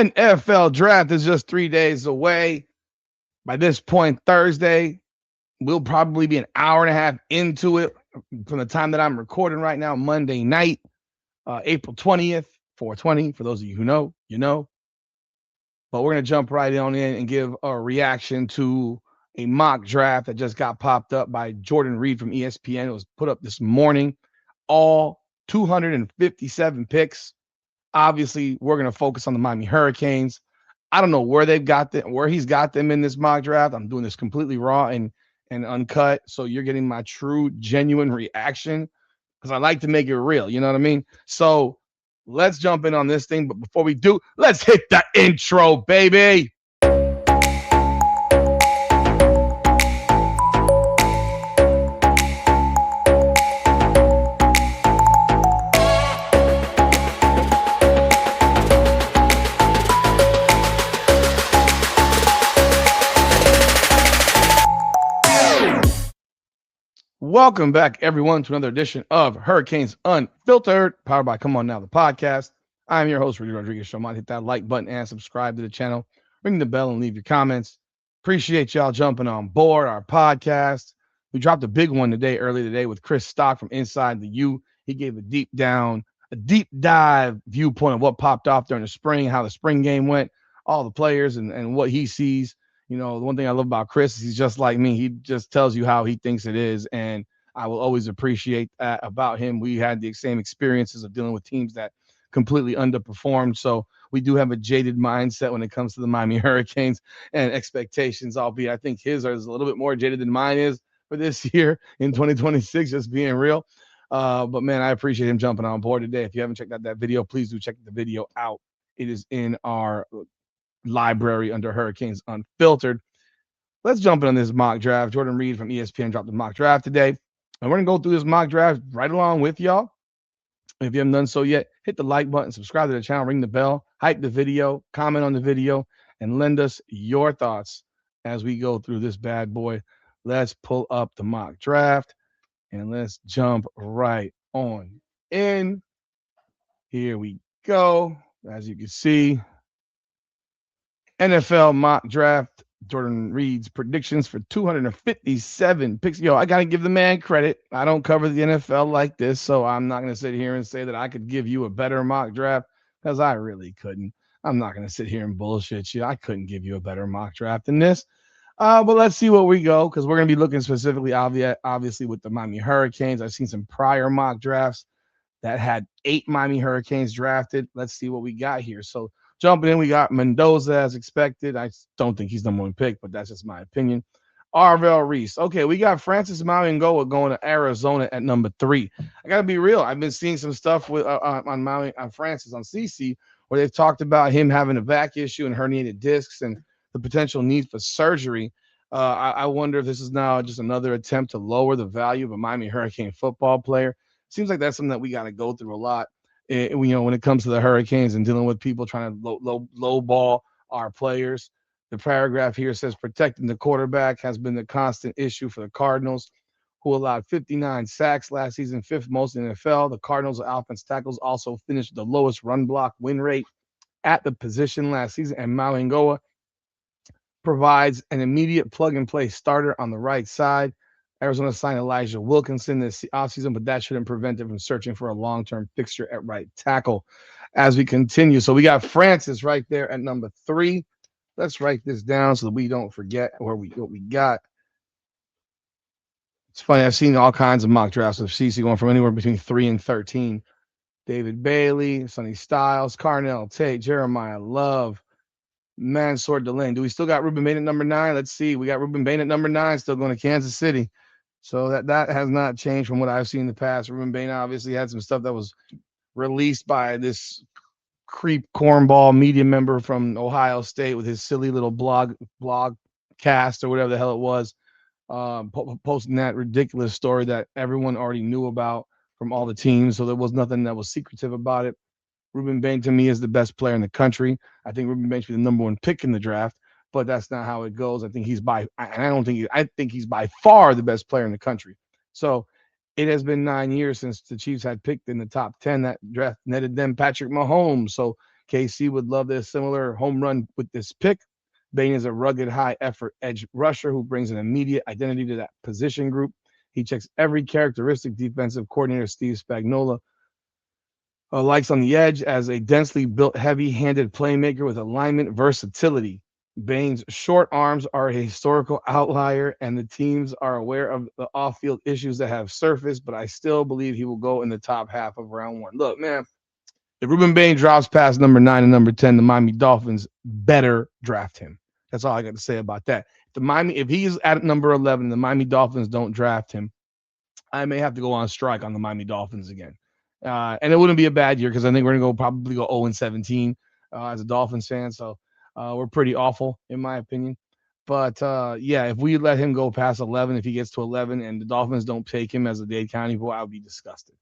NFL draft is just 3 days away. By this point, Thursday, we'll probably be an hour and a half into it from the time that I'm recording right now, Monday night, April 20th, 420. For those of you who know, you know. But we're going to jump right on in and give a reaction to a mock draft that just got popped up by Jordan Reed from ESPN. It was put up this morning. All 257 picks. Obviously, we're going to focus on the Miami Hurricanes. I don't know where he's got them in this mock draft. I'm doing this completely raw and uncut. So you're getting my true, genuine reaction because I like to make it real. You know what I mean? So let's jump in on this thing. But before we do, let's hit the intro, baby. Welcome back, everyone, to another edition of Hurricanes Unfiltered, powered by Come On Now, the podcast. I'm your host, Rudy Rodriguez. Show. Hit that like button and subscribe to the channel. Ring the bell and leave your comments. Appreciate y'all jumping on board our podcast. We dropped a big one early today with Chris Stock from Inside the U. He gave a deep dive viewpoint of what popped off during the spring, how the spring game went, all the players and what he sees. You know, the one thing I love about Chris is he's just like me. He just tells you how he thinks it is. And I will always appreciate that about him. We had the same experiences of dealing with teams that completely underperformed. So we do have a jaded mindset when it comes to the Miami Hurricanes and expectations, albeit I think his is a little bit more jaded than mine is for this year in 2026, just being real. But, man, I appreciate him jumping on board today. If you haven't checked out that video, please do check the video out. It is in our library under Hurricanes Unfiltered. Let's jump in on this mock draft. Jordan Reed from ESPN dropped the mock draft today. And we're going to go through this mock draft right along with y'all. If you haven't done so yet, hit the like button, subscribe to the channel, ring the bell, hype the video, comment on the video, and lend us your thoughts as we go through this bad boy. Let's pull up the mock draft and let's jump right on in. Here we go. As you can see, NFL mock draft, Jordan Reed's predictions for 257 picks. Yo, I got to give the man credit. I don't cover the NFL like this, so I'm not going to sit here and say that I could give you a better mock draft because I really couldn't. I'm not going to sit here and bullshit you. I couldn't give you a better mock draft than this. But let's see what we go because we're going to be looking specifically, obviously, with the Miami Hurricanes. I've seen some prior mock drafts that had 8 Miami Hurricanes drafted. Let's see what we got here. So, jumping in, we got Mendoza as expected. I don't think he's the number one pick, but that's just my opinion. Arvell Reese. Okay, we got Francis Mauigoa going to Arizona at number 3. I got to be real. I've been seeing some stuff with on Francis on CC where they've talked about him having a back issue and herniated discs and the potential need for surgery. I wonder if this is now just another attempt to lower the value of a Miami Hurricane football player. Seems like that's something that we got to go through a lot. When it comes to the Hurricanes and dealing with people trying to low ball our players. The paragraph here says protecting the quarterback has been the constant issue for the Cardinals, who allowed 59 sacks last season, 5th most in the NFL. The Cardinals' offense tackles also finished the lowest run block win rate at the position last season, and Mauigoa provides an immediate plug-and-play starter on the right side. Arizona signed Elijah Wilkinson this offseason, but that shouldn't prevent them from searching for a long-term fixture at right tackle as we continue. So we got Francis right there at number 3. Let's write this down so that we don't forget what we got. It's funny. I've seen all kinds of mock drafts of CC going from anywhere between 3 and 13. David Bailey, Sonny Styles, Carnell Tate, Jeremiah Love, Mansour Delane. Do we still got Ruben Bain at number 9? Let's see. We got Ruben Bain at number 9, still going to Kansas City. So that has not changed from what I've seen in the past. Ruben Bain obviously had some stuff that was released by this creep cornball media member from Ohio State with his silly little blog cast or whatever the hell it was, posting that ridiculous story that everyone already knew about from all the teams. So there was nothing that was secretive about it. Ruben Bain, to me, is the best player in the country. I think Ruben Bain should be the number 1 pick in the draft, but that's not how it goes. I think he's by far the best player in the country. So it has been 9 years since the Chiefs had picked in the top 10. That draft netted them Patrick Mahomes. So KC would love their similar home run with this pick. Bain is a rugged, high effort edge rusher who brings an immediate identity to that position group. He checks every characteristic defensive coordinator Steve Spagnuolo likes on the edge as a densely built, heavy handed playmaker with alignment versatility. Bain's short arms are a historical outlier, and the teams are aware of the off field issues that have surfaced, but I still believe he will go in the top half of round one. Look, man, if Ruben Bain drops past number 9 and number 10, the Miami Dolphins better draft him. That's all I got to say about that. If he's at number 11, the Miami Dolphins don't draft him, I may have to go on strike on the Miami Dolphins again. And it wouldn't be a bad year because I think we're going to probably go 0 and 17 as a Dolphins fan. So we're pretty awful, in my opinion. But yeah, if we let him go past 11, if he gets to 11 and the Dolphins don't take him as a Dade County boy, I would be disgusted.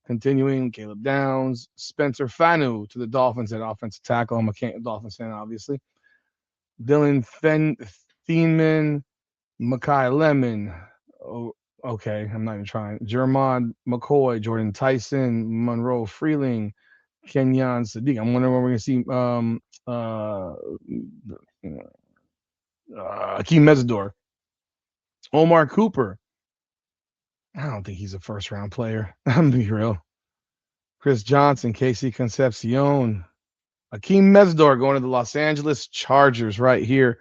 Continuing, Caleb Downs, Spencer Fanu to the Dolphins at offensive tackle. I'm a Dolphins fan, obviously. Dylan Thieneman, Makai Lemon. Oh, okay, I'm not even trying. Jermon McCoy, Jordan Tyson, Monroe Freeling, Kenyon Sadiq. I'm wondering when we're going to see Akeem Mesidor. Omar Cooper. I don't think he's a first round player. I'm going to be real. Chris Johnson, Casey Concepcion. Akeem Mesidor going to the Los Angeles Chargers right here.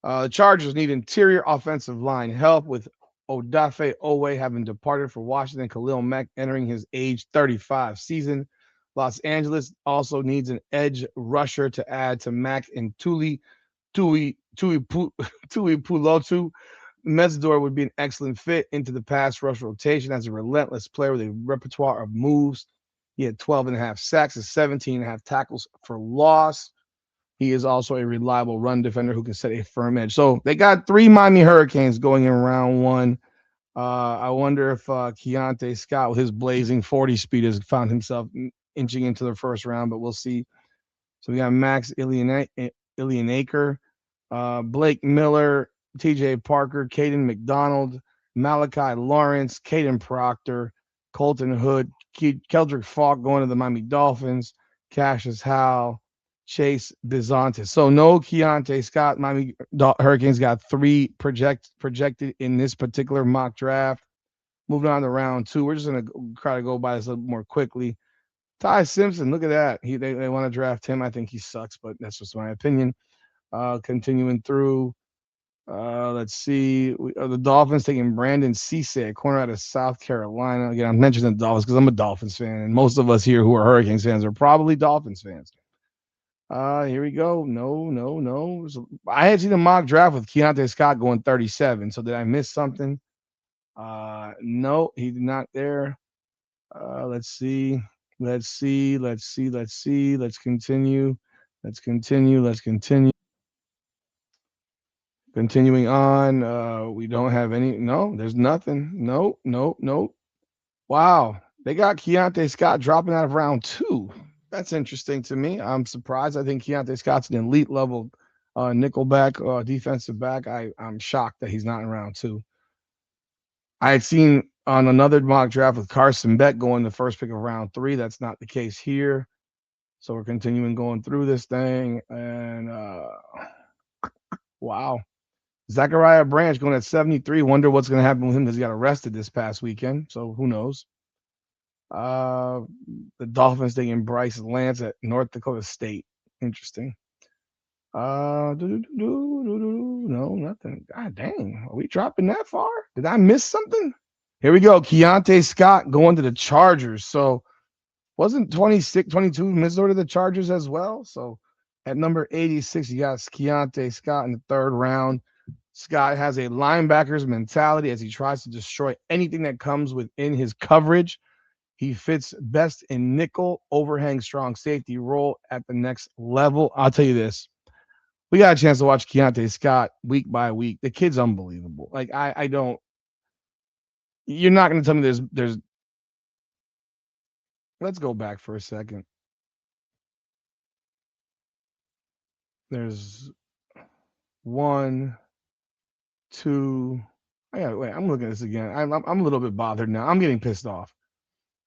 The Chargers need interior offensive line help with Odafe Owe having departed for Washington. Khalil Mack entering his age 35 season. Los Angeles also needs an edge rusher to add to Mack and Tui Pulotu. Mesidor would be an excellent fit into the pass rush rotation as a relentless player with a repertoire of moves. He had 12 and a half sacks and 17 and a half tackles for loss. He is also a reliable run defender who can set a firm edge. So they got 3 Miami Hurricanes going in round one. I wonder if Keontae Scott, with his blazing 40 speed, has found himself inching into the first round, but we'll see. So we got Max Ilianaker, Blake Miller, TJ Parker, Caden McDonald, Malachi Lawrence, Caden Proctor, Colton Hood, Keldrick Falk going to the Miami Dolphins, Cassius Howell, Chase Bizantis. So no Keontae Scott. Miami Hurricanes got 3 projected in this particular mock draft. Moving on to round 2. We're just going to try to go by this a little more quickly. Ty Simpson, look at that. They want to draft him. I think he sucks, but that's just my opinion. Continuing through, let's see. The Dolphins taking Brandon Cisse, a corner out of South Carolina. Again, I'm mentioning the Dolphins because I'm a Dolphins fan, and most of us here who are Hurricanes fans are probably Dolphins fans. Here we go. No. So I had seen a mock draft with Keontae Scott going 37. So did I miss something? No, he did not there. Let's see. Let's continue. Continuing on. We don't have any. No, there's nothing. No. Wow. They got Keontae Scott dropping out of round 2. That's interesting to me. I'm surprised. I think Keontae Scott's an elite level nickelback, defensive back. I'm shocked that he's not in round 2. I had seen on another mock draft with Carson Beck going the first pick of round 3. That's not the case here. So we're continuing going through this thing. And wow. Zachariah Branch going at 73. Wonder what's going to happen with him because he got arrested this past weekend. So who knows? The Dolphins taking Bryce Lance at North Dakota State. Interesting. No, nothing. God dang. Are we dropping that far? Did I miss something? Here we go. Keontae Scott going to the Chargers. So wasn't 26, 22 Missouri to the Chargers as well? So at number 86, you got Keontae Scott in the 3rd round. Scott has a linebacker's mentality as he tries to destroy anything that comes within his coverage. He fits best in nickel, overhang, strong safety role at the next level. I'll tell you this. We got a chance to watch Keontae Scott week by week. The kid's unbelievable. Like, I don't – you're not going to tell me there's – let's go back for a second. There's 1, 2 – wait, I'm looking at this again. I'm a little bit bothered now. I'm getting pissed off.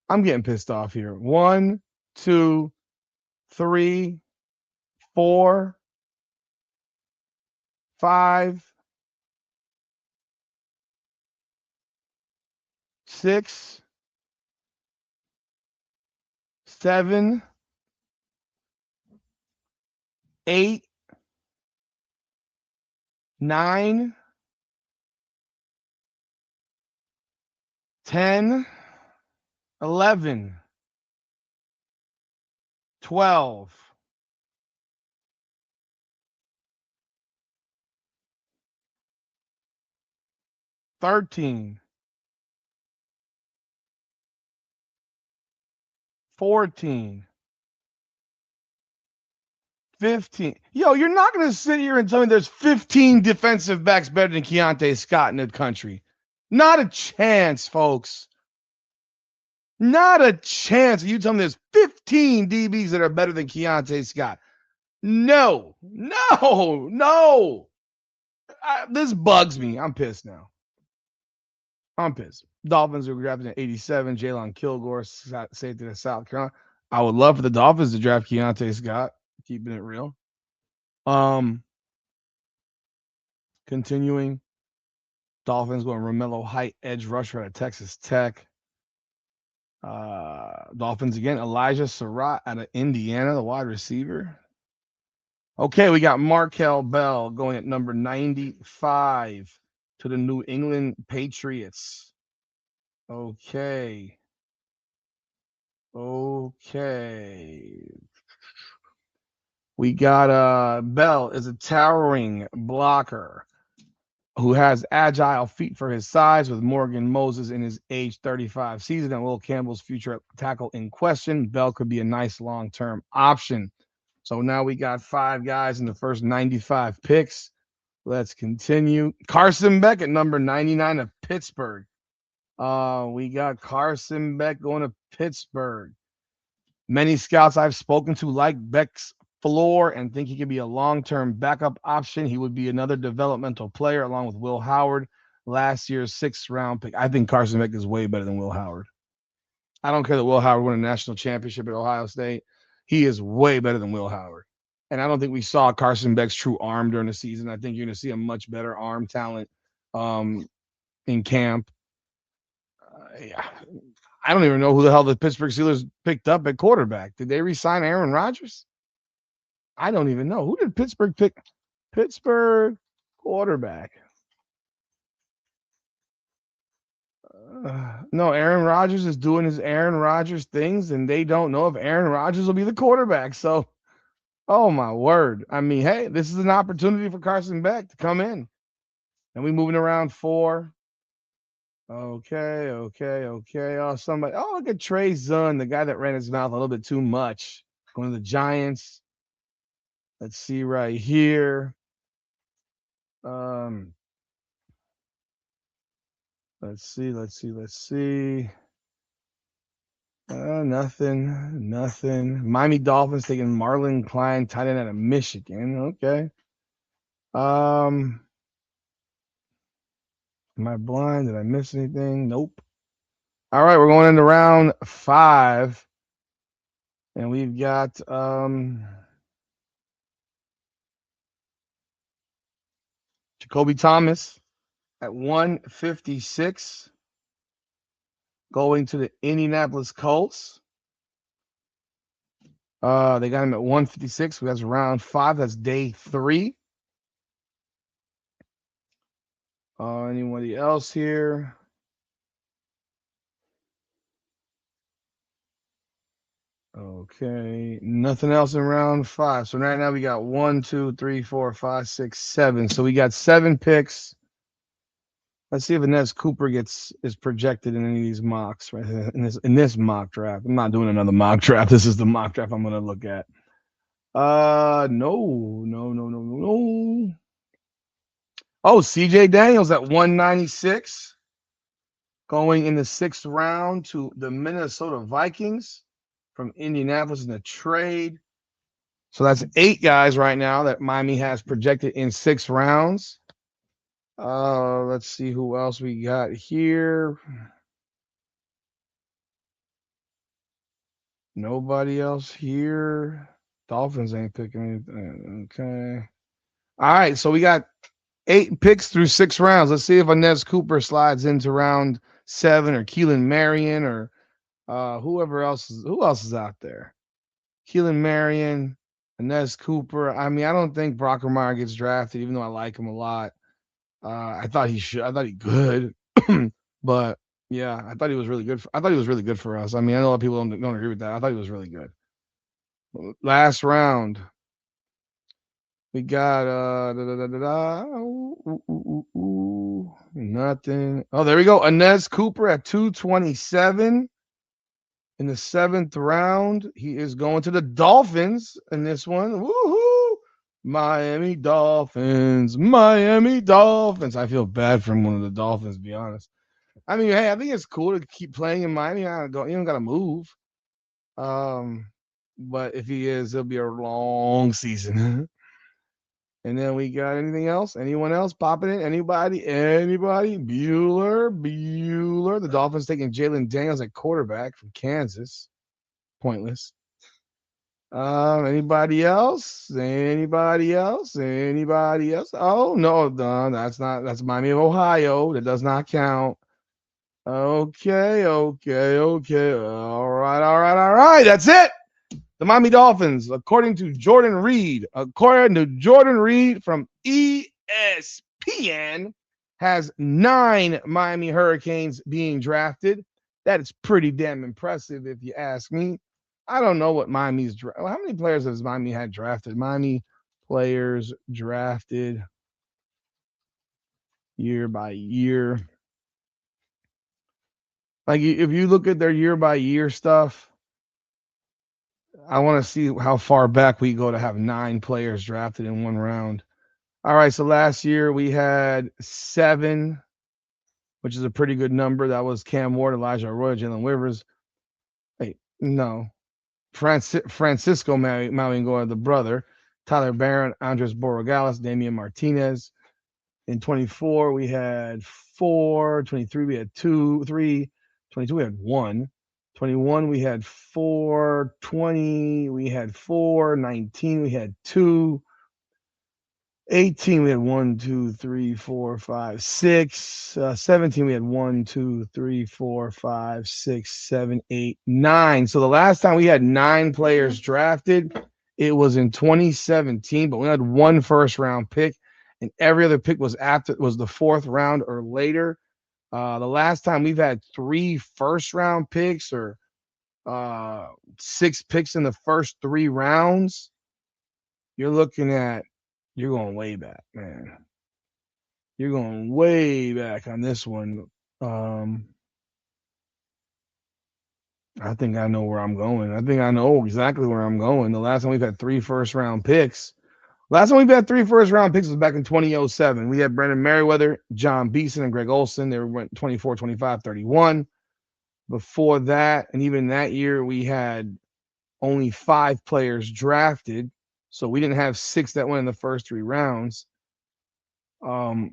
I'm getting pissed off here. 1, 2, 3, 4, 5, 6, 7, 8, 9, 10, 11, 12, 13, 14, 15. Yo, you're not going to sit here and tell me there's 15 defensive backs better than Keontae Scott in the country. Not a chance, folks. Not a chance. You tell me there's 15 DBs that are better than Keontae Scott. No, no, no. This bugs me. I'm pissed now. I'm pissed. Dolphins were drafted in 87. Jalen Kilgore, safety to South Carolina. I would love for the Dolphins to draft Keontae Scott, keeping it real. Continuing. Dolphins going Romello Height, edge rusher at Texas Tech. Dolphins again. Elijah Surratt out of Indiana, the wide receiver. Okay, we got Markel Bell going at number 95 to the New England Patriots. Okay. We got Bell is a towering blocker who has agile feet for his size, with Morgan Moses in his age 35 season and Will Campbell's future tackle in question. Bell could be a nice long-term option. So now we got 5 guys in the first 95 picks. Let's continue. Carson Beck at number 99 of Pittsburgh. We got Carson Beck going to Pittsburgh. Many scouts I've spoken to like Beck's floor and think he could be a long-term backup option. He would be another developmental player along with Will Howard, last year's 6th-round pick. I think Carson Beck is way better than Will Howard. I don't care that Will Howard won a national championship at Ohio State. He is way better than Will Howard. And I don't think we saw Carson Beck's true arm during the season. I think you're going to see a much better arm talent in camp. Yeah. I don't even know who the hell the Pittsburgh Steelers picked up at quarterback. Did they re-sign Aaron Rodgers? I don't even know. Who did Pittsburgh pick? Pittsburgh quarterback. No, Aaron Rodgers is doing his Aaron Rodgers things, and they don't know if Aaron Rodgers will be the quarterback. So, oh my word. I mean, hey, this is an opportunity for Carson Beck to come in. And we moving around 4. Okay. Oh, look at Trey Zunn, the guy that ran his mouth a little bit too much. Going to the Giants. Let's see right here. Let's see. Nothing. Miami Dolphins taking Marlon Klein, tight end out of Michigan. Okay. Am I blind? Did I miss anything? Nope. All right, we're going into round 5. And we've got Jacoby Thomas at 156 going to the Indianapolis Colts. They got him at 156. That's round 5. That's day 3. Anybody else here? Okay, nothing else in round 5. So right now we got 1, 2, 3, 4, 5, 6, 7. So we got 7 picks. Let's see if Inez Cooper is projected in any of these mocks right here, in this mock draft. I'm not doing another mock draft. This is the mock draft I'm gonna look at. No. Oh, CJ Daniels at 196, going in the 6th round to the Minnesota Vikings from Indianapolis in a trade. So that's 8 guys right now that Miami has projected in 6 rounds. Let's see who else we got here. Nobody else here. Dolphins ain't picking anything. Okay. All right. So we got 8 picks through 6 rounds. Let's see if Inez Cooper slides into round 7 or Keelan Marion or who else is out there? Keelan Marion, Inez Cooper. I mean, I don't think Brockermeyer gets drafted, even though I like him a lot. I thought he should. I thought he could, but yeah, I thought he was really good. I thought he was really good for us. I mean, I know a lot of people don't agree with that. I thought he was really good. Last round, we got nothing. Oh, there we go. Inez Cooper at 227 in the 7th round. He is going to the Dolphins in this one. Woohoo! Miami Dolphins. Miami Dolphins. I feel bad for one of the Dolphins, to be honest. I mean, hey, I think it's cool to keep playing in Miami. You don't got to move. But if he is, it'll be a long season. And then we got anything else? Anyone else popping in? Anybody? Anybody? Bueller. The Dolphins taking Jalen Daniels at quarterback from Kansas. Pointless. Anybody else? Anybody else? Anybody else? Oh no, that's not. That's Miami of Ohio. That does not count. Okay. All right. That's it. The Miami Dolphins, according to Jordan Reed, from ESPN, has 9 Miami Hurricanes being drafted. That is pretty damn impressive, if you ask me. I don't know what Miami's how many players has Miami had drafted? Miami players drafted year by year. Like if you look at their year by year stuff, I want to see how far back we go to have 9 players drafted in one round. All right, so last year we had 7, which is a pretty good number. That was Cam Ward, Elijah Arroyo, Jalen Rivers. Hey, no. Francisco Mauigoa, the brother. Tyler Barron, Andres Borregales, Damian Martinez. In 24, we had 4. 23, we had 2, 3. 22, we had 1. 21, we had 4. 20, we had 4. 19, we had 2. 18, we had 1, 2, 3, 4, 5, 6. 17, we had 1, 2, 3, 4, 5, 6, 7, 8, 9. So the last time we had 9 players drafted, it was in 2017, but we had 1 first round pick, and every other pick was the 4th round or later. The last time we've had 3 first round picks or 6 picks in the first 3 rounds, you're going way back, man. You're going way back on this one. I think I know where I'm going. I think I know exactly where I'm going. The last time we've had 3 first round picks. Last time we've had 3 first round picks was back in 2007. We had Brendan Merriweather, John Beeson, and Greg Olson. They went 24, 25, 31. Before that, and even that year, we had only 5 players drafted. So we didn't have 6 that went in the first 3 rounds. Yeah,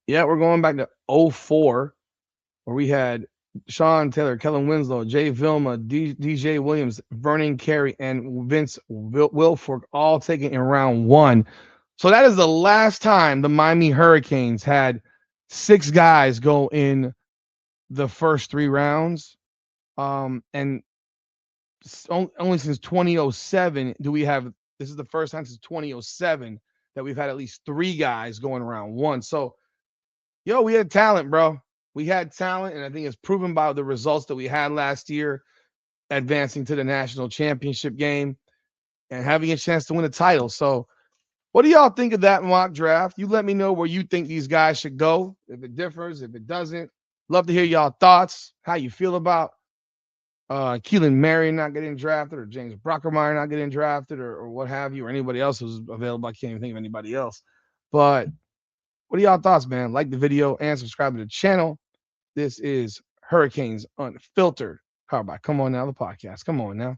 we're going back to 04, where we had Sean Taylor, Kellen Winslow, Jay Vilma, DJ Williams, Vernon Carey, and Vince Wilfork all taken in round 1. So that is the last time the Miami Hurricanes had 6 guys go in the first 3 rounds. And only since 2007 do we have, this is the first time since 2007 that we've had at least 3 guys going around 1. So, we had talent, bro. We had talent, and I think it's proven by the results that we had last year, advancing to the national championship game and having a chance to win a title. So, what do y'all think of that mock draft? You let me know where you think these guys should go. If it differs, if it doesn't, love to hear y'all thoughts. How you feel about Keelan Marion not getting drafted, or James Brockermeyer not getting drafted, or what have you, or anybody else who's available. I can't even think of anybody else. But what are y'all thoughts, man? Like the video and subscribe to the channel. This is Hurricanes Unfiltered, powered by Come On Now, the podcast. Come on now.